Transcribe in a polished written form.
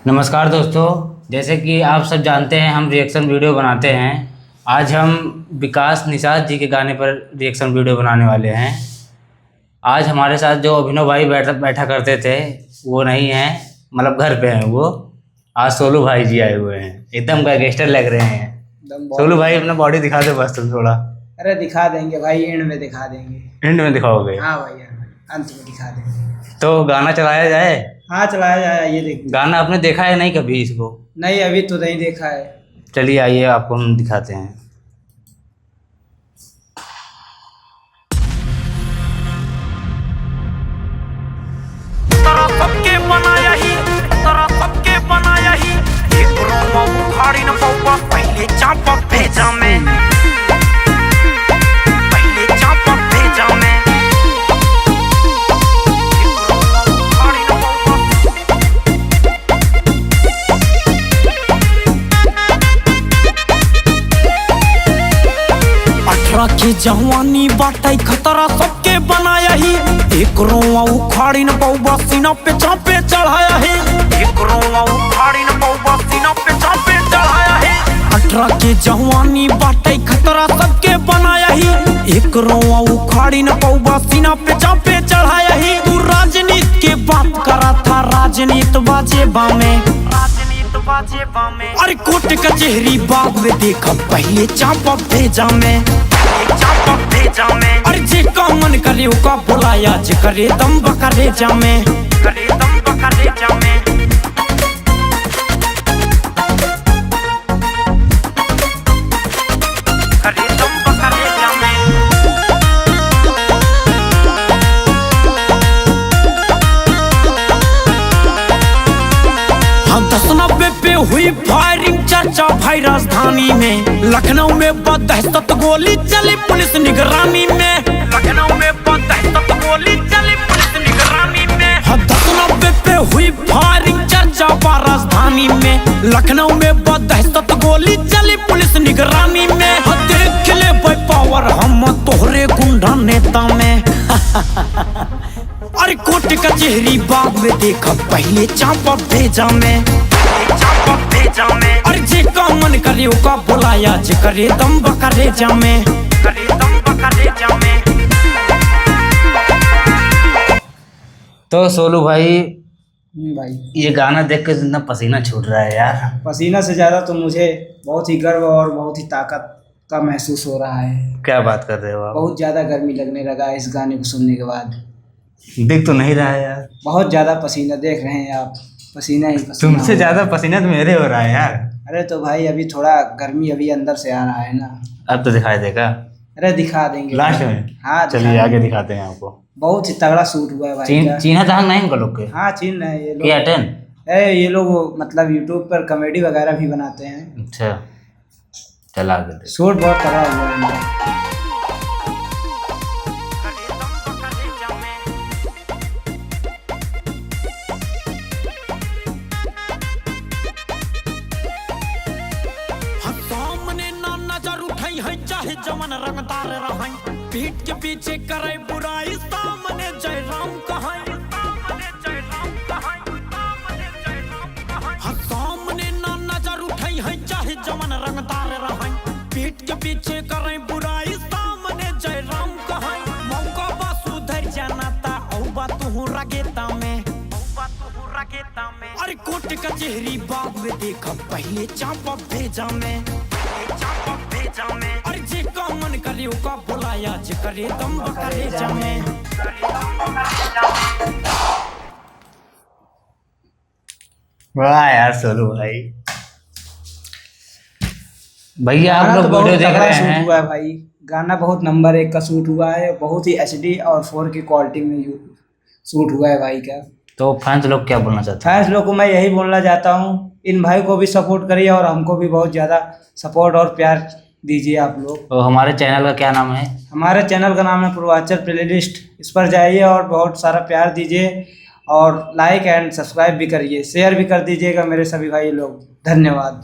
नमस्कार दोस्तों, जैसे कि आप सब जानते हैं हम रिएक्शन वीडियो बनाते हैं। आज हम विकास निषाद जी के गाने पर रिएक्शन वीडियो बनाने वाले हैं। आज हमारे साथ जो अभिनव भाई बैठा करते थे वो नहीं हैं, मतलब घर पे हैं वो। आज सोलू भाई जी आए हुए हैं, एकदम गैंगस्टर लग रहे हैं। सोलू भाई अपना बॉडी दिखा दो बस तुम थोड़ा। अरे दिखा देंगे भाई, एंड में दिखा देंगे। एंड में दिखाओगे? हाँ भाई, अंत में दिखा देंगे। तो गाना चलाया जाए? हाँ चलाया जाए, ये देख। गाना आपने देखा है नहीं कभी इसको? नहीं, अभी तो नहीं देखा है। चलिए आइए आपको हम दिखाते हैं। सबके बनाया ही, सबके बनाया ही, एक रोमा उखाड़ी न पौवा पहले चापा भेजा मैं, पहले चापा भेजा मैं। के जवानी बाटाई खतरा सबके बनाया ही, एक रोवा उखाड़ी न पौवा सीना पे चापे चढ़ाया है, एक रोवा उखाड़ी न पौवा सीना पे चापे चढ़ाया है। 18 के जवानी बाटाई खतरा सबके बनाया ही, एक रोवा उखाड़ी न पौवा सीना पे चापे चढ़ाया ही। तू राजनीति के बात करा था, राजनीति बाजे बामे, अरे कोर्ट कचहरी बाग में देखा पहले चापा भेजा मैं, चापा भेजा मैं। अरे जे का मन करे उका बुलाया, जे करे दम बकरे जा मैं, करे दम बकरे जा मैं। करे दम बकरे जा मैं। हम 10-90 पे हुई फायरिंग चर्चा भाई राजधानी में, लखनऊ में बदहशत गोली चली पुलिस निगरानी में, लखनऊ में बदहशत गोली चली पुलिस निगरानी में। हम 10-90 पे हुई फायरिंग चर्चा राजधानी में, लखनऊ में बदहशत गोली चली पुलिस निगरानी में। हम देख ले भाई पावर हम तोहरे गुंडा नेता में। अरे कोर्ट कचहरी बाग में देखा पहले चापा भेजा मैं, चापा भेजा मैं। अरे जे का मन करे उका बुलाया, जे करे दम बकरे जा मैं, करे दम बकरे जा मैं। तो सोलू भाई, भाई ये गाना देख के जितना पसीना छूट रहा है यार। पसीना से ज्यादा तो मुझे बहुत ही गर्व और बहुत ही ताकत का महसूस हो रहा है। क्या बात कर रहे हो आप? बहुत ज्यादा गर्मी लगने लगा है इस गाने को सुनने के बाद। दिख तो नहीं रहा है यार। बहुत ज्यादा पसीना देख रहे हैं आप, पसीना ही पसीना। तुमसे ज्यादा पसीना तो मेरे हो रहा है यार। अरे तो भाई अभी थोड़ा गर्मी अभी अंदर से आ रहा है ना। अब तो दिखाई देगा? अरे दिखा देंगे लास्ट में। हाँ चलिए आगे दिखाते हैं आपको। बहुत ही तगड़ा शूट हुआ है भाई। चीना तहंग नहीं उनका लोग के? हाँ चीन है ये लोग। क्या 10? ये लोग मतलब यूट्यूब पर कॉमेडी वगैरह भी बनाते हैं। अच्छा चला आगे। शूट बहुत तगड़ा हुआ है इनका। चाहे जमन रंगदार रहै, पीठ के पीछे करे बुराई, सामने जय राम कहै, सामने जय राम कहै, सामने जय राम कहै। सामने ना नजर उठै है, चाहे जमन रंगदार रहै, पीठ के पीछे करे बुराई, सामने जय राम कहै। मौका बा सुधर जाना ता औबा तू रगेता में, औबा तू रगेता में। अरे कोर्ट कचहरी बाग में देखा पहले चापा भेजा मैं, चापा भेजा मैं। अरे जे का मन करे उका बुलाया, जे करे दम बकरे जा मैं, वाह यार सोलू भाई। भैया आप लोग वीडियो देख रहे हैं? हुआ है भाई, गाना बहुत नंबर 1 का शूट हुआ है, बहुत ही HD और 4 की क्वालिटी में शूट हुआ है भाई का। तो फैंस लोग क्या बोलना चाहते हैं? फैंस लोग को मैं यही बोलना चाहता हूँ, इन भाई को भी सपोर्ट करिए और हमको भी बहुत ज़्यादा सपोर्ट और प्यार दीजिए आप लोग। तो हमारे चैनल का क्या नाम है? हमारे चैनल का नाम है पूर्वांचल प्लेलिस्ट। इस पर जाइए और बहुत सारा प्यार दीजिए और लाइक एंड सब्सक्राइब भी करिए, शेयर भी कर दीजिएगा मेरे सभी भाई लोग। धन्यवाद।